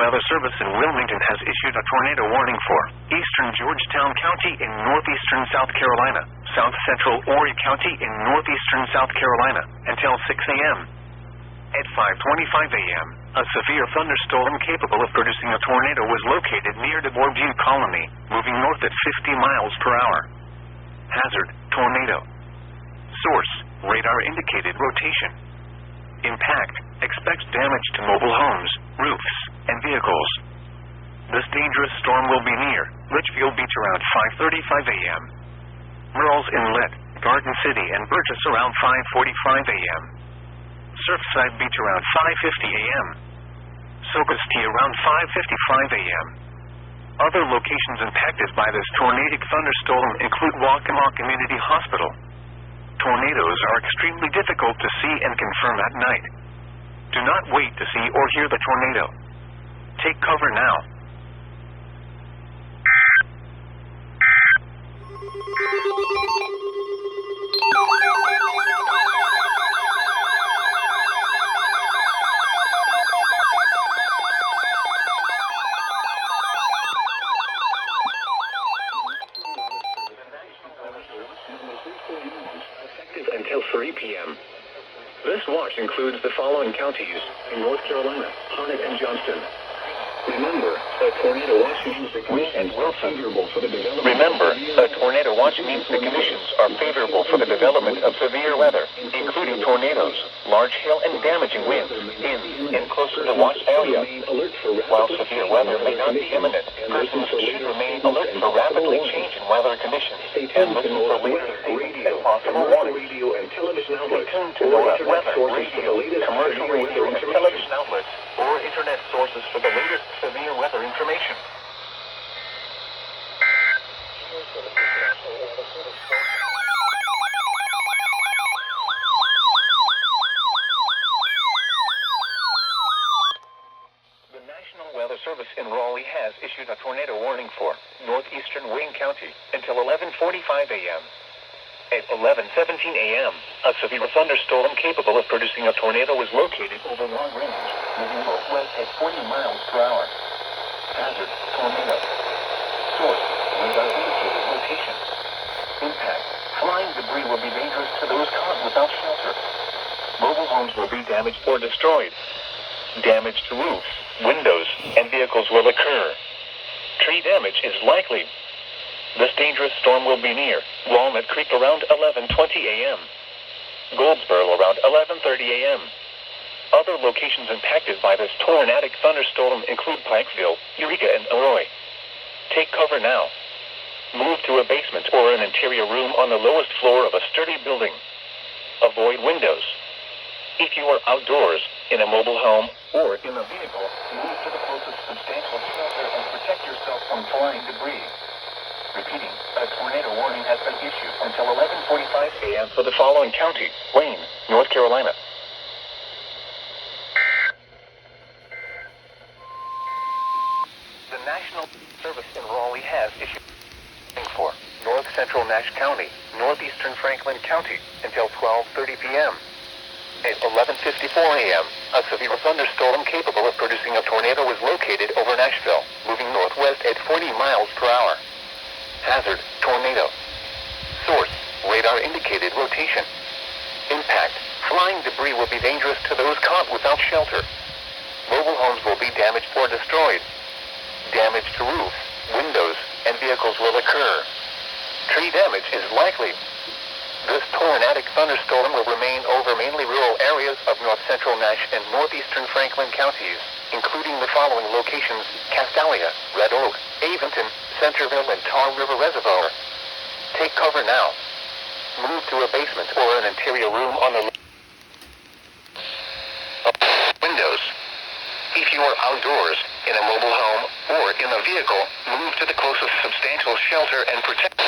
Weather Service in Wilmington has issued a tornado warning for eastern Georgetown County in northeastern South Carolina, south central Horry County in northeastern South Carolina, until 6 a.m. At 5:25 a.m., a severe thunderstorm capable of producing a tornado was located near the Bourview Colony, moving north at 50 miles per hour. Hazard, tornado. Source, radar indicated rotation. Impact, expects damage to mobile homes, roofs, and vehicles. This dangerous storm will be near Litchfield Beach around 5:35 a.m. Merle's Inlet, Garden City, and Burgess around 5:45 a.m. Surfside Beach around 5:50 a.m. Socastee around 5:55 a.m. Other locations impacted by this tornadic thunderstorm include Waccamaw Community Hospital. Tornadoes are extremely difficult to see and confirm at night. Do not wait to see or hear the tornado. Take cover now. Until 3 p.m. This watch includes the following counties in North Carolina: Harnett and Johnston. Remember, a tornado watch means the conditions are favorable for the development. Remember, a tornado watch means the conditions are favorable for the development of severe weather, including tornadoes, large hail, and damaging winds in and close to the watch area. While severe weather may not be imminent, persons should remain alert for rapidly changing weather conditions and listen for later statements and possible warnings. Stay tuned to weather, radio, commercial radio, and television outlets or internet sources for the latest severe weather information. The National Weather Service in Raleigh has issued a tornado warning for northeastern Wayne County until 11:45 a.m. At 11:17 a.m., a severe thunderstorm capable of producing a tornado was located over long range, moving northwest at 40 miles per hour. Hazard, tornado. Source, radar indicated rotation. Impact, flying debris will be dangerous to those caught without shelter. Mobile homes will be damaged or destroyed. Damage to roofs, windows, and vehicles will occur. Tree damage is likely. This dangerous storm will be near Walnut Creek around 11:20 a.m. Goldsboro around 11:30 a.m. Other locations impacted by this tornadic thunderstorm include Pikeville, Eureka, and Elroy. Take cover now. Move to a basement or an interior room on the lowest floor of a sturdy building. Avoid windows. If you are outdoors, in a mobile home, or in a vehicle, move to the closest substantial shelter and protect yourself from flying debris. Repeating, a tornado warning has been issued until 11:45 a.m. for the following county: Wayne, North Carolina. The National Service in Raleigh has issued a warning for North Central Nash County, northeastern Franklin County, until 12:30 p.m. At 11:54 a.m., a severe thunderstorm capable of producing a tornado was located over Nashville, moving northwest at 40 miles per hour. Hazard, tornado. Source, radar indicated rotation. Impact, flying debris will be dangerous to those caught without shelter. Mobile homes will be damaged or destroyed. Damage to roofs, windows, and vehicles will occur. Tree damage is likely. This tornadic thunderstorm will remain over mainly rural areas of north central Nash and northeastern Franklin counties, including the following locations: Castalia, Red Oak, Avonton, Centerville, and Tar River Reservoir. Take cover now. Move to a basement or an interior room on the windows. If you are outdoors, in a mobile home, or in a vehicle, move to the closest substantial shelter and protect.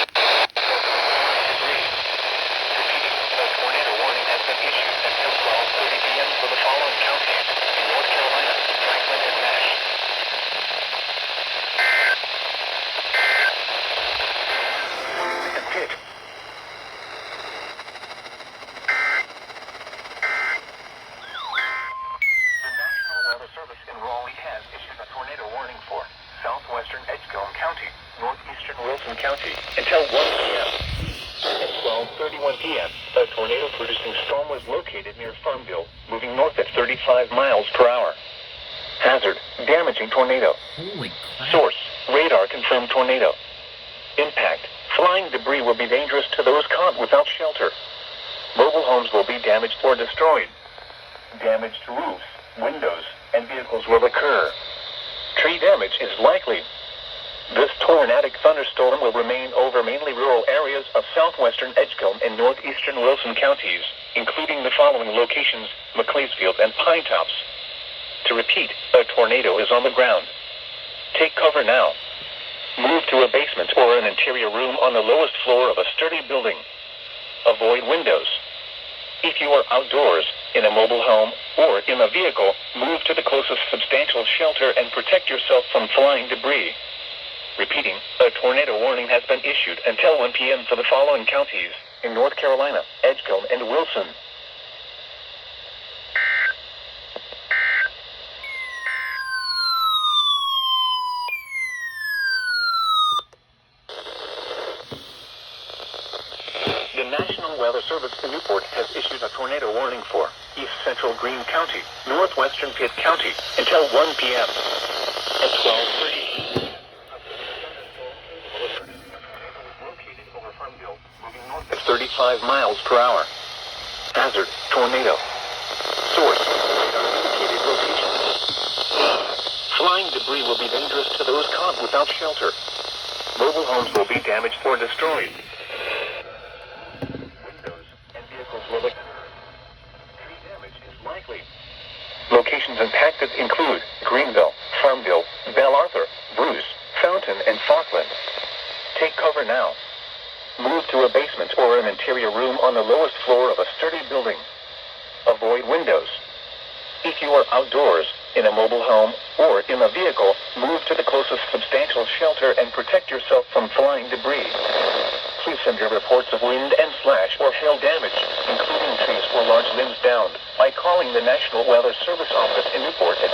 A tornado warning has been issued until 12:30 p.m. for the following counties in North Carolina: Franklin and Nash. The National Weather Service in Raleigh has issued a tornado Wilson County until 1 p.m. At 12:31 p.m., a tornado-producing storm was located near Farmville, moving north at 35 miles per hour. Hazard, damaging tornado. Holy crap. Source, radar confirmed tornado. Impact, flying debris will be dangerous to those caught without shelter. Mobile homes will be damaged or destroyed. Damage to roofs, windows, and vehicles will occur. Tree damage is likely. This tornadic thunderstorm will remain over mainly rural areas of southwestern Edgecombe and northeastern Wilson counties, including the following locations: McCleesfield and Pine Tops. To repeat, a tornado is on the ground. Take cover now. Move to a basement or an interior room on the lowest floor of a sturdy building. Avoid windows. If you are outdoors, in a mobile home, or in a vehicle, move to the closest substantial shelter and protect yourself from flying debris. Repeating, a tornado warning has been issued until 1 p.m. for the following counties in North Carolina, Edgecombe, and Wilson. The National Weather Service in Newport has issued a tornado warning for East Central Greene County, Northwestern Pitt County until 1 p.m. At 12:30. Located over Farmville, moving north at 35 miles per hour. Hazard, tornado. Source, indicated location. Flying debris will be dangerous to those caught without shelter. Mobile homes will be damaged or destroyed. Tree damage is likely. Locations impacted include Greenville, Farmville, Belle Arthur, Bruce, Fountain, and Falkland. Take cover now. Move to a basement or an interior room on the lowest floor of a sturdy building. Avoid windows. If you are outdoors, in a mobile home, or in a vehicle, move to the closest substantial shelter and protect yourself from flying debris. Please send your reports of wind and slash or hail damage, including trees or large limbs downed, by calling the National Weather Service office in Newport at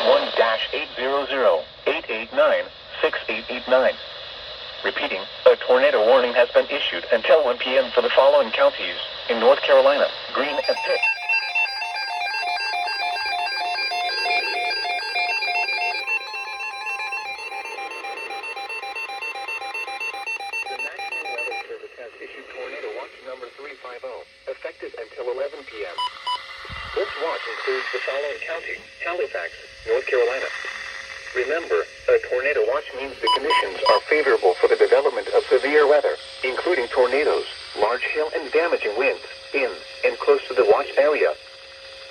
1-800-889-6889. Repeating, a tornado warning has been issued until 1 p.m. for the following counties in North Carolina, Greene, and Pitt. Number 350, effective until 11 p.m. This watch includes the following county: Halifax, North Carolina. Remember, a tornado watch means the conditions are favorable for the development of severe weather, including tornadoes, large hail, and damaging winds in and close to the watch area.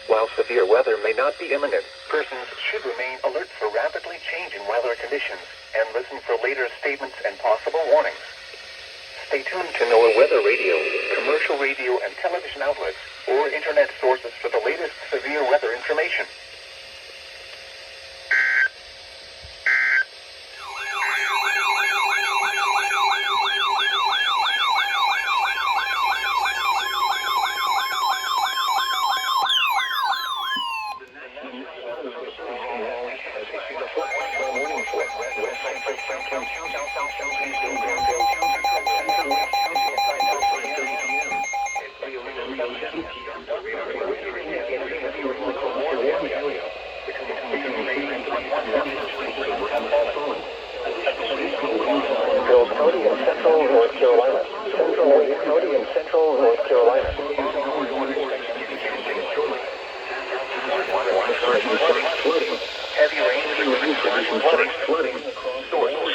While severe weather may not be imminent, persons should remain alert for rapidly changing weather conditions and listen for later statements and possible warnings. Stay tuned to NOAA weather radio, commercial radio and television outlets, or internet sources for the latest severe weather information.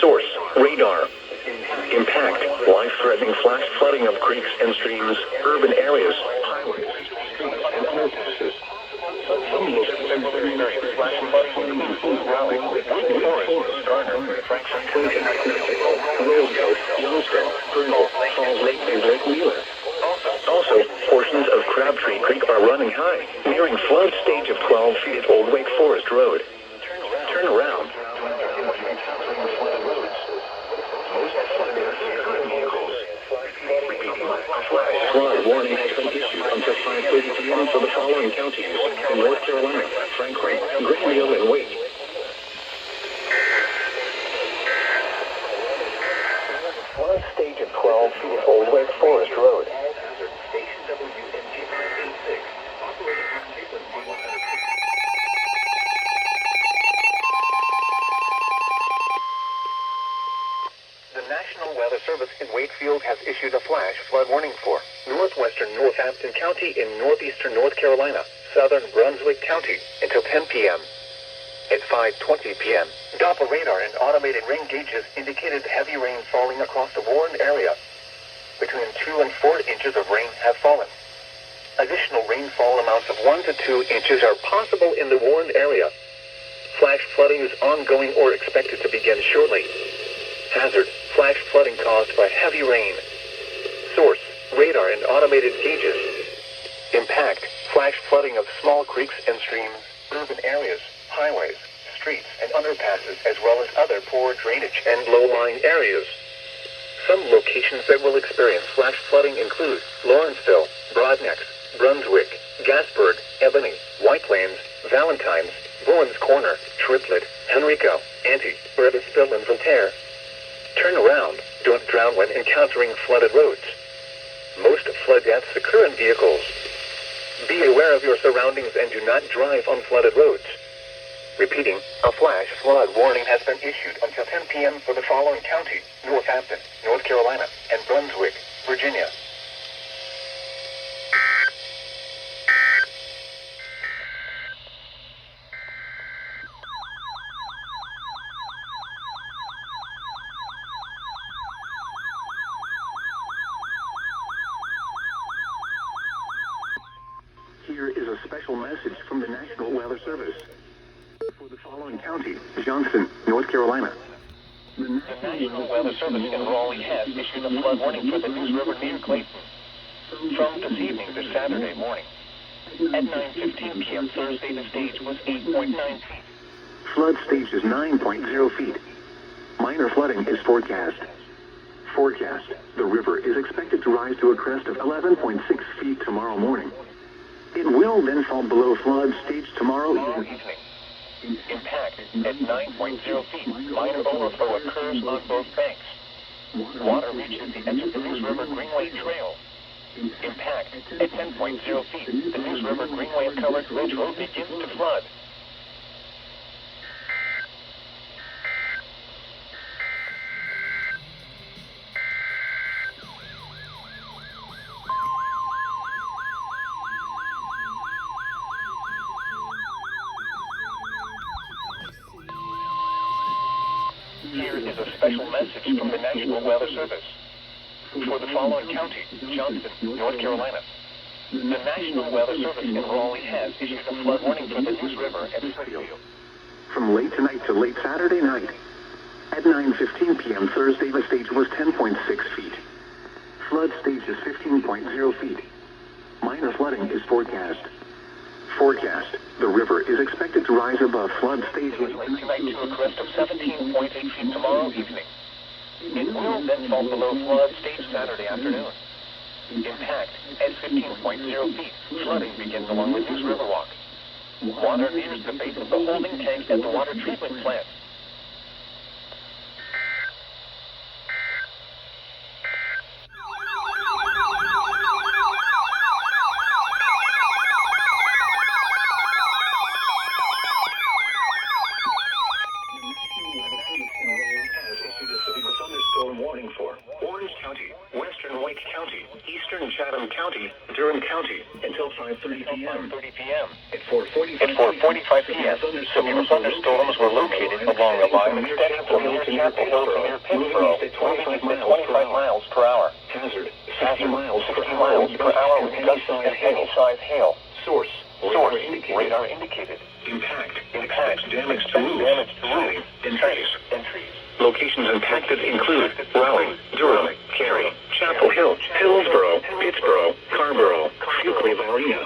Source, radar. Impact, life-threatening flash flooding of creeks and streams, urban areas. Also, portions of Crabtree Creek are running high, nearing flood stage of 12 feet at Old Wake Forest Road. Turn around. Flood warning has been issued until 5:30 p.m. for the following counties in North Carolina: Franklin, Greenville, and Wake. Weather Service in Wakefield has issued a flash flood warning for northwestern Northampton County in northeastern North Carolina, southern Brunswick County until 10 p.m. At 5:20 p.m., Doppler radar and automated rain gauges indicated heavy rain falling across the warned area. Between 2 and 4 inches of rain have fallen. Additional rainfall amounts of 1 to 2 inches are possible in the warned area. Flash flooding is ongoing or expected to begin shortly. Hazard: flash flooding caused by heavy rain. Source: radar and automated gauges. Impact: flash flooding of small creeks and streams, urban areas, highways, streets, and underpasses, as well as other poor drainage and low-lying areas. Some locations that will experience flash flooding include Lawrenceville, Broadnex, Brunswick, Gaspard, Ebony, White Plains, Valentines, Bowens Corner, Triplet, Henrico, Ante, Brevisville, and Voltaire. Turn around. Don't drown when encountering flooded roads. Most flood deaths occur in vehicles. Be aware of your surroundings and do not drive on flooded roads. Repeating, a flash flood warning has been issued until 10 p.m. for the following counties: Northampton, North Carolina, and Brunswick, Virginia. Here is a special message from the National Weather Service. For the following county: Johnston, North Carolina. The National Weather Service in Raleigh has issued a flood warning for the News River near Clayton from this evening to Saturday morning. At 9:15 p.m. Thursday, the stage was 8.9 feet. Flood stage is 9.0 feet. Minor flooding is forecast. Forecast: the river is expected to rise to a crest of 11.6 feet tomorrow morning. It will then fall below flood stage tomorrow evening. Impact: at 9.0 feet, minor overflow occurs on both banks. Water reaches the edge of the News River Greenway Trail. Impact: at 10.0 feet, the News River Greenway covered ridge road begins to flood. Here is a special message from the National Weather Service. For the following county: Johnston, North Carolina. The National Weather Service in Raleigh has issued a flood warning for the News River and Smithfield. From late tonight to late Saturday night. At 9:15 p.m. Thursday, the stage was 10.6 feet. Flood stage is 15.0 feet. Minor flooding is forecast. Forecast: the river is expected to rise above flood stage late tonight to a crest of 17.8 feet tomorrow evening. It will then fall below flood stage Saturday afternoon. Impact: at 15.0 feet, flooding begins along the News River Walk. Water nears the base of the holding tank at the water treatment plant. Warning for Orange County, Western Wake County, Eastern Chatham County, Durham County until 5:30 p.m. At 4:45 p.m., severe thunderstorms were located along the line extending from near Chapel Hill to near Pittsboro, moving at 25 miles per hour. Hazard: 60 miles per hour with gusts and heavy-size hail. Source: radar indicated. Impact: damage to roofs, siding, and trees. Locations impacted include Raleigh, Durham, Cary, Chapel Hill, Hillsborough, Pittsboro, Carrboro, Fuquay-Varina,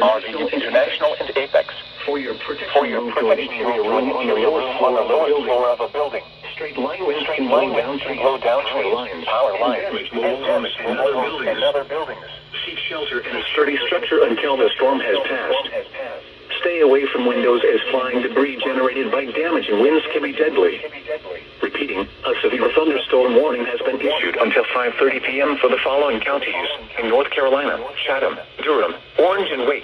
Arlington International, and Apex. For your protection, you will room on the lowest floor of a building. Straight line winds can blow down trees, power lines, and damage to other buildings. Seek shelter in a sturdy structure until the storm has passed. Stay away from windows as flying debris generated by damaging winds can be deadly. Repeating, a severe thunderstorm warning has been issued until 5:30 p.m. for the following counties in North Carolina: Chatham, Durham, Orange, and Wake.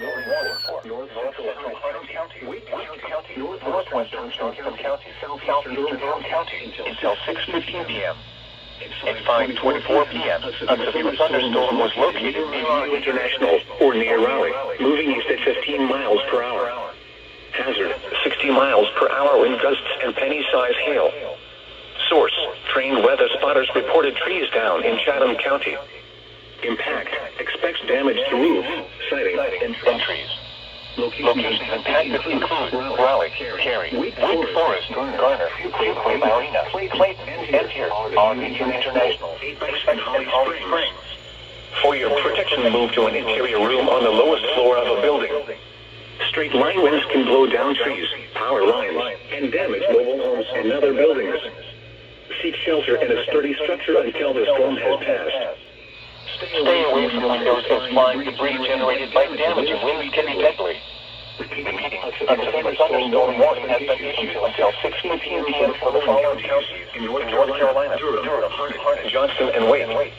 warning for North Central Harnett County, Wake County, Northwestern Johnson County, Southeastern Durham County until 6:15 p.m. At 5:24 p.m., a severe thunderstorm was located near Raleigh International, or near Raleigh, moving east at 15 miles per hour. Hazard, 60 miles per hour wind gusts and penny-size hail. Source, trained weather spotters reported trees down in Chatham County. Impact, expects damage to roofs, siding, and trees. Locations impacted include Raleigh, Cary, Wake Forest, Garner, Cleveland, Marina, Clayton, Antier, Arlington International, and Holly Springs. For your protection, move to an interior room on the lowest floor of a building. Straight line winds can blow down trees, power lines, and damage mobile homes and other buildings. Seek shelter in a sturdy structure until the storm has passed. Stay away from windows as flying debris generated by damaging winds can be deadly. Repeating, a severe thunderstorm warning has been issued until 6:15 p.m. for the following counties in North Carolina, Durham, Harnett, Johnson, and Wake.